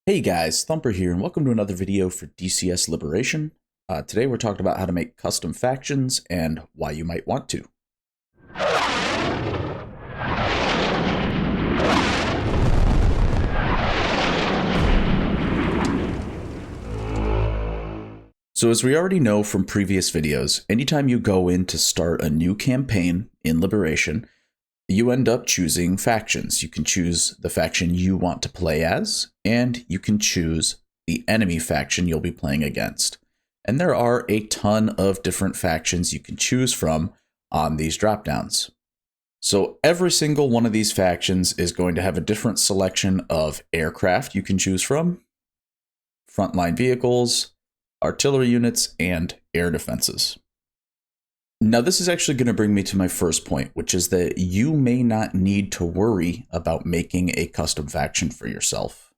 Hey guys, Thumper here, and welcome to another video for DCS Liberation. Today we're talking about how to make custom factions and why you might want to. So as we already know from previous videos, anytime you go in to start a new campaign in Liberation, you end up choosing factions. You can choose the faction you want to play as, and you can choose the enemy faction you'll be playing against. And there are a ton of different factions you can choose from on these dropdowns. So every single one of these factions is going to have a different selection of aircraft you can choose from, frontline vehicles, artillery units, and air defenses. Now, this is actually going to bring me to my first point, which is that you may not need to worry about making a custom faction for yourself.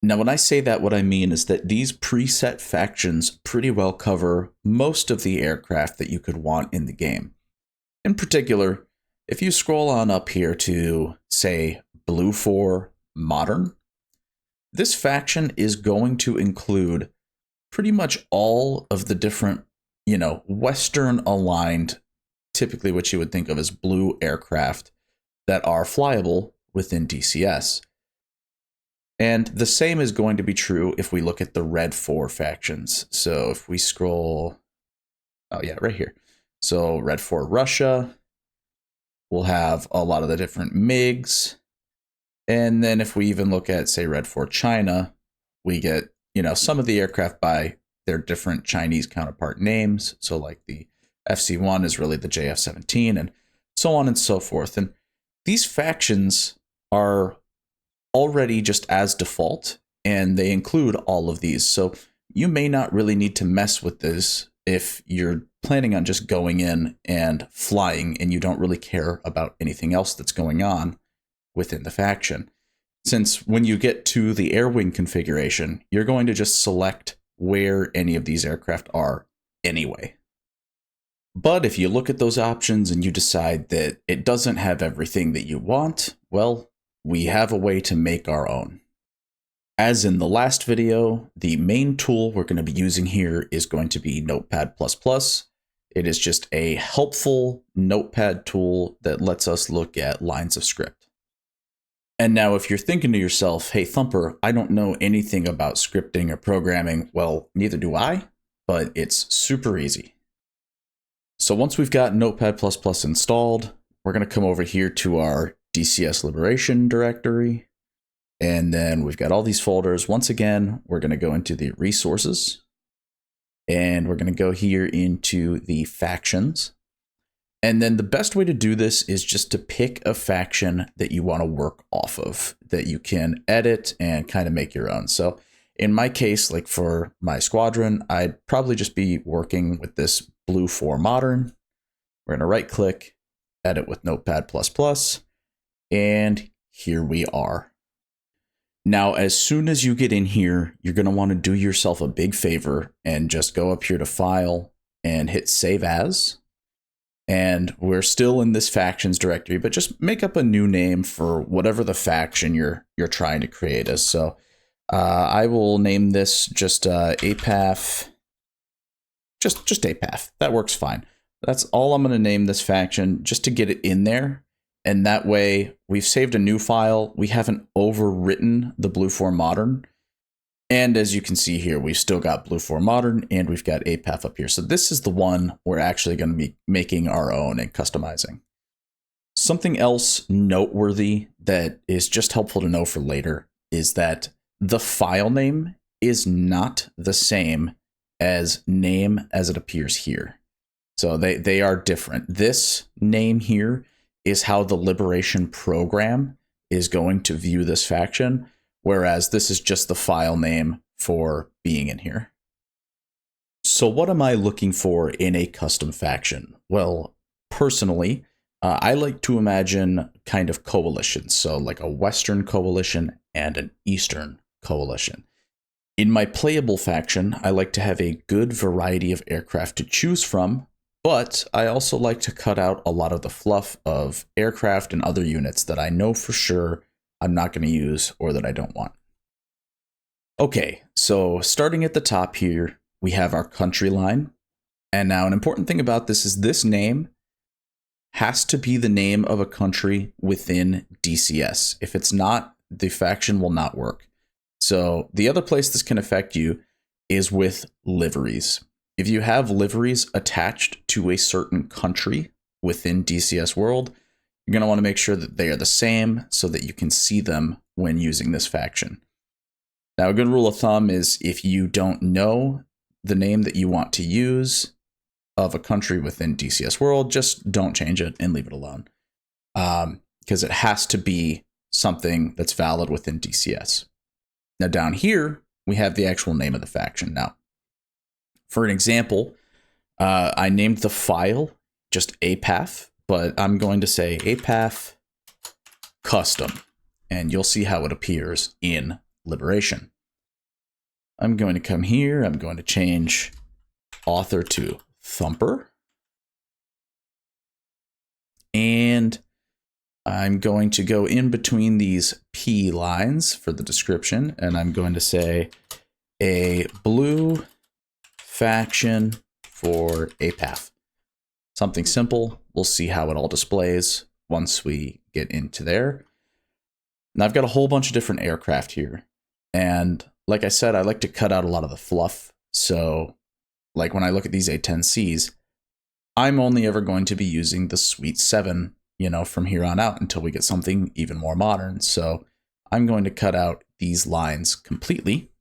Now, when I say that, what I mean is that these preset factions pretty well cover most of the aircraft that you could want in the game. In particular, if you scroll on up here to, say, Blue 4 Modern, this faction is going to include pretty much all of the different Western aligned, typically what you would think of as blue aircraft that are flyable within DCS. And the same is going to be true if we look at the Red 4 factions. So if we scroll, right here. So Red 4 Russia, we'll have a lot of the different MiGs. And then if we even look at, say, Red 4 China, we get, some of the aircraft by their different Chinese counterpart names. So like the FC-1 is really the JF-17 and so on and so forth. And these factions are already just as default, and they include all of these. So you may not really need to mess with this if you're planning on just going in and flying and you don't really care about anything else that's going on within the faction. Since when you get to the air wing configuration, you're going to just select where any of these aircraft are anyway. But if you look at those options and you decide that it doesn't have everything that you want, well, we have a way to make our own. As in the last video, the main tool we're going to be using here is going to be Notepad++. It is just a helpful notepad tool that lets us look at lines of script. And now if you're thinking to yourself, hey, Thumper, I don't know anything about scripting or programming. Well, neither do I, but it's super easy. So once we've got Notepad++ installed, we're going to come over here to our DCS Liberation directory. And then we've got all these folders. Once again, we're going to go into the resources. And we're going to go here into the factions. And then the best way to do this is just to pick a faction that you want to work off of, that you can edit and kind of make your own. So in my case, like for my squadron, I'd probably just be working with this Blue 4 Modern. We're going to right click, edit with Notepad++, and here we are. Now, as soon as you get in here, you're going to want to do yourself a big favor and just go up here to File and hit Save As. And we're still in this factions directory, but just make up a new name for whatever the faction you're trying to create as. So I will name this just APAF. Just APAF. That works fine. That's all I'm going to name this faction, just to get it in there. And that way we've saved a new file. We haven't overwritten the Blue 4 Modern. And as you can see here, we've still got Blue 4 Modern and we've got APAF up here. So this is the one we're actually going to be making our own and customizing. Something else noteworthy that is just helpful to know for later is that the file name is not the same as name as it appears here. So they are different. This name here is how the Liberation program is going to view this faction, whereas this is just the file name for being in here. So what am I looking for in a custom faction? Well, personally, I like to imagine kind of coalitions. So like a Western coalition and an Eastern coalition. In my playable faction, I like to have a good variety of aircraft to choose from, but I also like to cut out a lot of the fluff of aircraft and other units that I know for sure I'm not going to use or that I don't want. Okay, so starting at the top here, we have our country line. And now an important thing about this is this name has to be the name of a country within DCS. If it's not, the faction will not work. So the other place this can affect you is with liveries. If you have liveries attached to a certain country within DCS World, you're going to want to make sure that they are the same so that you can see them when using this faction. Now, a good rule of thumb is if you don't know the name that you want to use of a country within DCS World, just don't change it and leave it alone. Because it has to be something that's valid within DCS. Now, down here, we have the actual name of the faction. Now, for an example, I named the file just APAF, but I'm going to say APAF Custom, and you'll see how it appears in Liberation. I'm going to come here. I'm going to change author to Thumper. And I'm going to go in between these P lines for the description, and I'm going to say a blue faction for APAF. Something simple. We'll see how it all displays once we get into there. Now I've got a whole bunch of different aircraft here. And like I said, I like to cut out a lot of the fluff. So like when I look at these A10Cs, I'm only ever going to be using the Suite 7, from here on out until we get something even more modern. So I'm going to cut out these lines completely.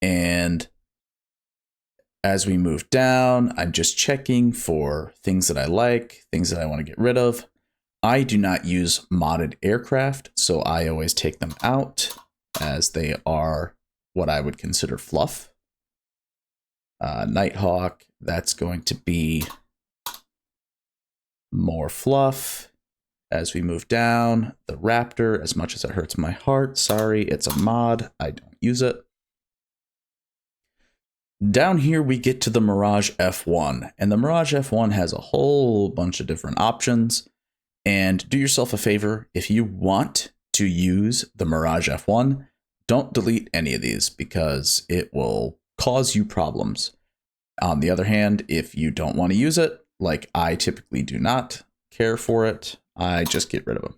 And as we move down, I'm just checking for things that I like, things that I want to get rid of. I do not use modded aircraft, so I always take them out as they are what I would consider fluff. Nighthawk, that's going to be more fluff. As we move down, the Raptor, as much as it hurts my heart, sorry, it's a mod, I don't use it. Down here, we get to the Mirage F1, and the Mirage F1 has a whole bunch of different options. And do yourself a favor, if you want to use the Mirage F1, don't delete any of these because it will cause you problems. On the other hand, if you don't want to use it, like I typically do not care for it, I just get rid of them.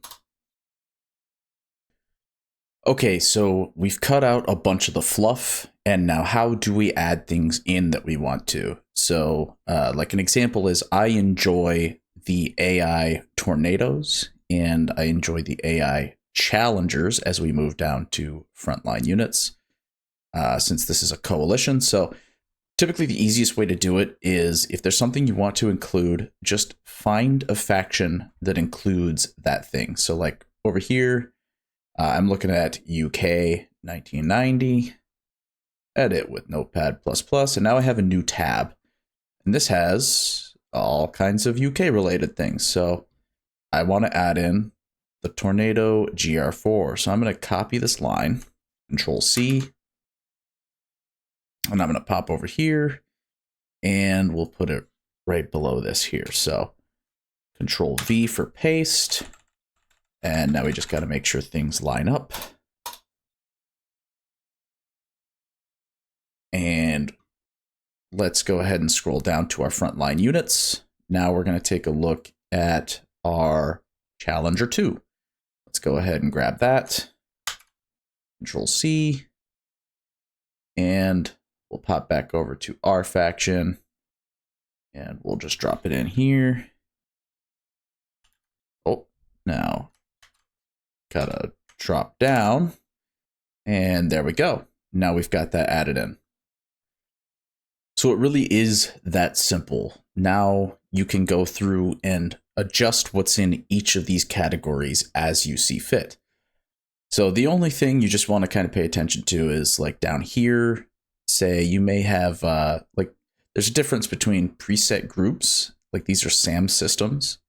Okay, so we've cut out a bunch of the fluff, and now how do we add things in that we want to? So like an example is I enjoy the AI tornadoes, and I enjoy the AI challengers as we move down to frontline units, since this is a coalition. So typically the easiest way to do it is if there's something you want to include, just find a faction that includes that thing. So like over here, I'm looking at UK 1990, edit with Notepad++, and now I have a new tab. And this has all kinds of UK related things. So I want to add in the Tornado GR4. So I'm going to copy this line, Control C, and I'm going to pop over here and we'll put it right below this here. So Control V for paste. And now we just got to make sure things line up. And let's go ahead and scroll down to our frontline units. Now we're going to take a look at our Challenger 2. Let's go ahead and grab that. Control C. And we'll pop back over to our faction. And we'll just drop it in here. Oh, now gotta drop down. And there we go. Now we've got that added in. So it really is that simple. Now you can go through and adjust what's in each of these categories as you see fit. So the only thing you just want to kind of pay attention to is like down here, say you may have like there's a difference between preset groups, like these are SAM systems,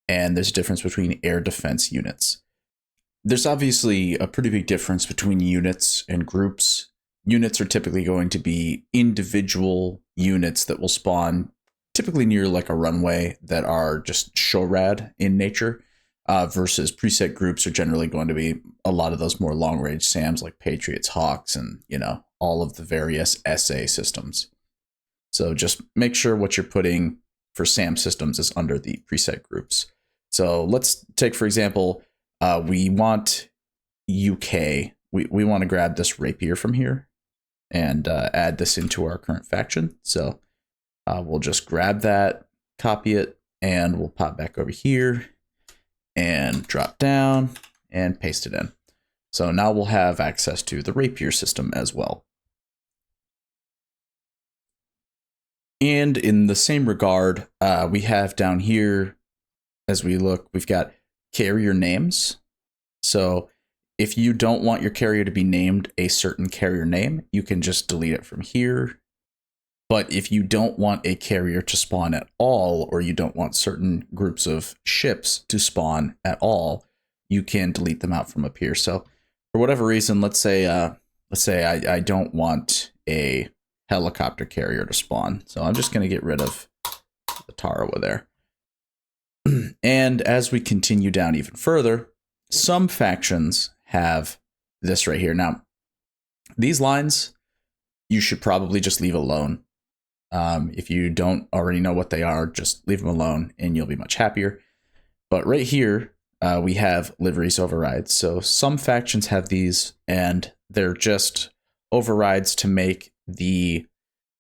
and there's a difference between air defense units. There's obviously a pretty big difference between units and groups. Units are typically going to be individual units that will spawn typically near like a runway that are just show rad in nature, versus preset groups are generally going to be a lot of those more long-range SAMs like Patriots, Hawks, and, you know, all of the various SA systems. So just make sure what you're putting for SAM systems is under the preset groups. So let's take, for example, we want UK. We want to grab this rapier from here and add this into our current faction. So we'll just grab that, copy it, and we'll pop back over here and drop down and paste it in. So now we'll have access to the rapier system as well. And in the same regard, we have down here, as we look, we've got carrier names. So if you don't want your carrier to be named a certain carrier name, you can just delete it from here. But if you don't want a carrier to spawn at all, or you don't want certain groups of ships to spawn at all, you can delete them out from up here. So for whatever reason, let's say I don't want a helicopter carrier to spawn. So I'm just going to get rid of the tar over there. And as we continue down even further, some factions have this right here. Now, these lines, you should probably just leave alone. If you don't already know what they are, just leave them alone and you'll be much happier. But right here, we have liveries overrides. So some factions have these, and they're just overrides to make the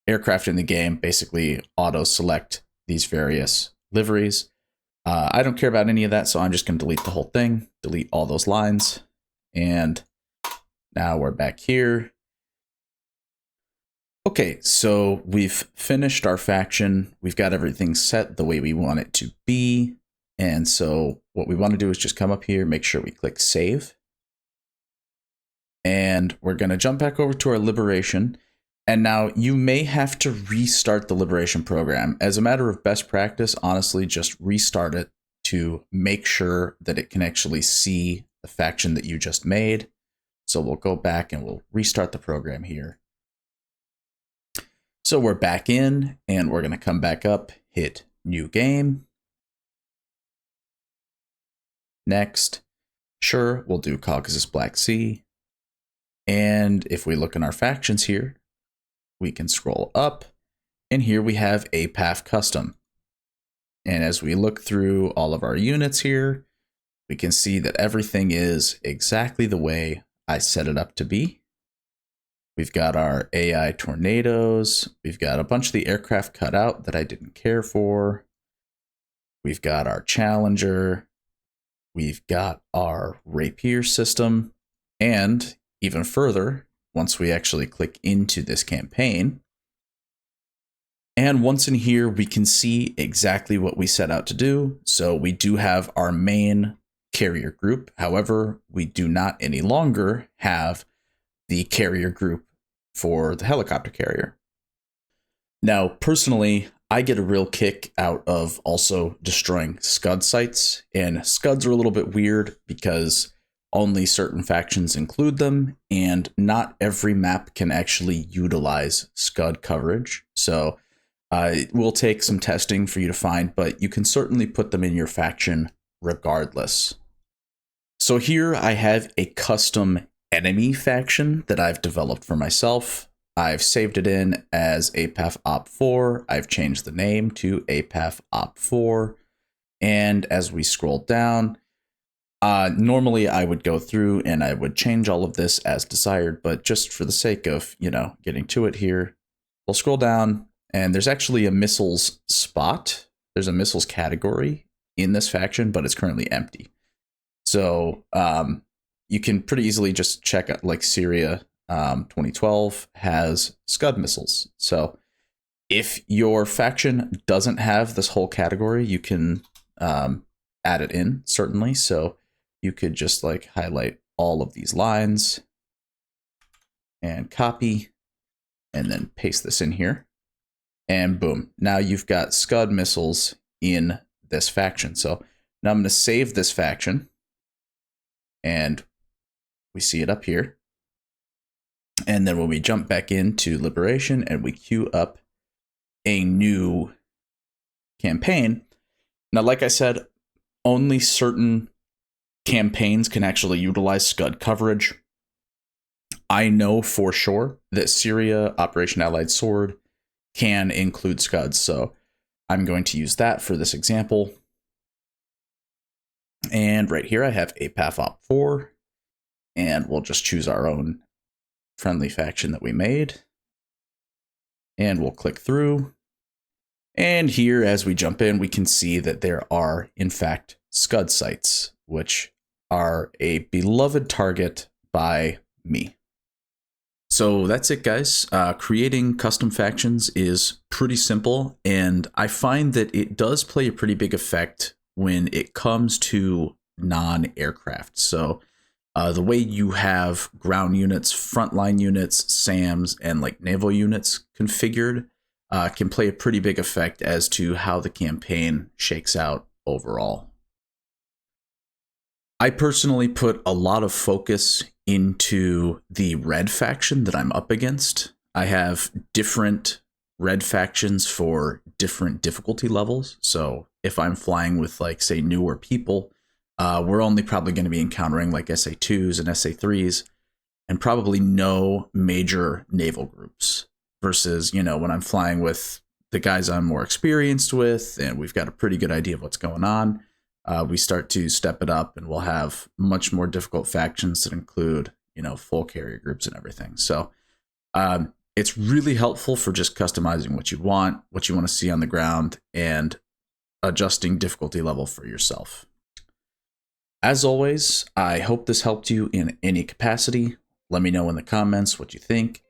aircraft in the game basically auto-select these various liveries. I don't care about any of that, so I'm just going to delete the whole thing, delete all those lines. And now we're back here. Okay, so we've finished our faction. We've got everything set the way we want it to be. And so what we want to do is just come up here, make sure we click save. And we're going to jump back over to our liberation. And now you may have to restart the liberation program. As a matter of best practice, honestly, just restart it to make sure that it can actually see the faction that you just made. So we'll go back and we'll restart the program here. So we're back in, and we're going to come back up, hit new game. Next. Sure, we'll do Caucasus Black Sea. And if we look in our factions here, we can scroll up, and here we have APAF Custom. And as we look through all of our units here, we can see that everything is exactly the way I set it up to be. We've got our AI tornadoes. We've got a bunch of the aircraft cut out that I didn't care for. We've got our Challenger. We've got our Rapier system. And even further, once we actually click into this campaign, and once in here, we can see exactly what we set out to do. So we do have our main carrier group. However, we do not any longer have the carrier group for the helicopter carrier. Now, personally, I get a real kick out of also destroying Scud sites, and Scuds are a little bit weird because only certain factions include them, and not every map can actually utilize Scud coverage. So it will take some testing for you to find, but you can certainly put them in your faction regardless. So here I have a custom enemy faction that I've developed for myself. I've saved it in as APAF Op 4. I've changed the name to APAF Op 4. And as we scroll down, normally I would go through and I would change all of this as desired, but just for the sake of, getting to it here, we'll scroll down, and there's actually a missiles spot. There's a missiles category in this faction, but it's currently empty. So you can pretty easily just check out, like Syria 2012 has Scud missiles. So if your faction doesn't have this whole category, you can add it in, certainly. So you could just like highlight all of these lines and copy, and then paste this in here. And boom, now you've got Scud missiles in this faction. So now I'm going to save this faction, and we see it up here. And then when we jump back into Liberation and we queue up a new campaign, now, like I said, only certain campaigns can actually utilize Scud coverage. I know for sure that Syria Operation Allied Sword can include Scuds, so I'm going to use that for this example. And right here I have APAF Op 4, and we'll just choose our own friendly faction that we made. And we'll click through. And here, as we jump in, we can see that there are, in fact, Scud sites, which are a beloved target by me. So that's it, guys. Creating custom factions is pretty simple, and I find that it does play a pretty big effect when it comes to non-aircraft. So the way you have ground units, frontline units, SAMs, and like naval units configured can play a pretty big effect as to how the campaign shakes out overall. I personally put a lot of focus into the red faction that I'm up against. I have different red factions for different difficulty levels. So if I'm flying with, like, say, newer people, we're only probably going to be encountering like SA2s and SA3s and probably no major naval groups versus, you know, when I'm flying with the guys I'm more experienced with and we've got a pretty good idea of what's going on. We start to step it up and we'll have much more difficult factions that include, you know, full carrier groups and everything. So it's really helpful for just customizing what you want to see on the ground, and adjusting difficulty level for yourself. As always, I hope this helped you in any capacity. Let me know in the comments what you think.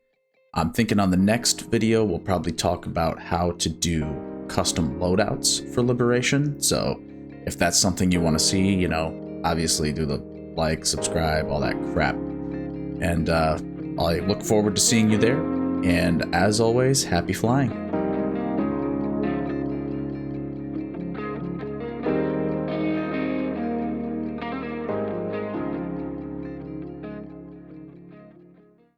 I'm thinking on the next video, we'll probably talk about how to do custom loadouts for Liberation. So if that's something you want to see, you know, obviously do the like, subscribe, all that crap. And I look forward to seeing you there. And as always, happy flying.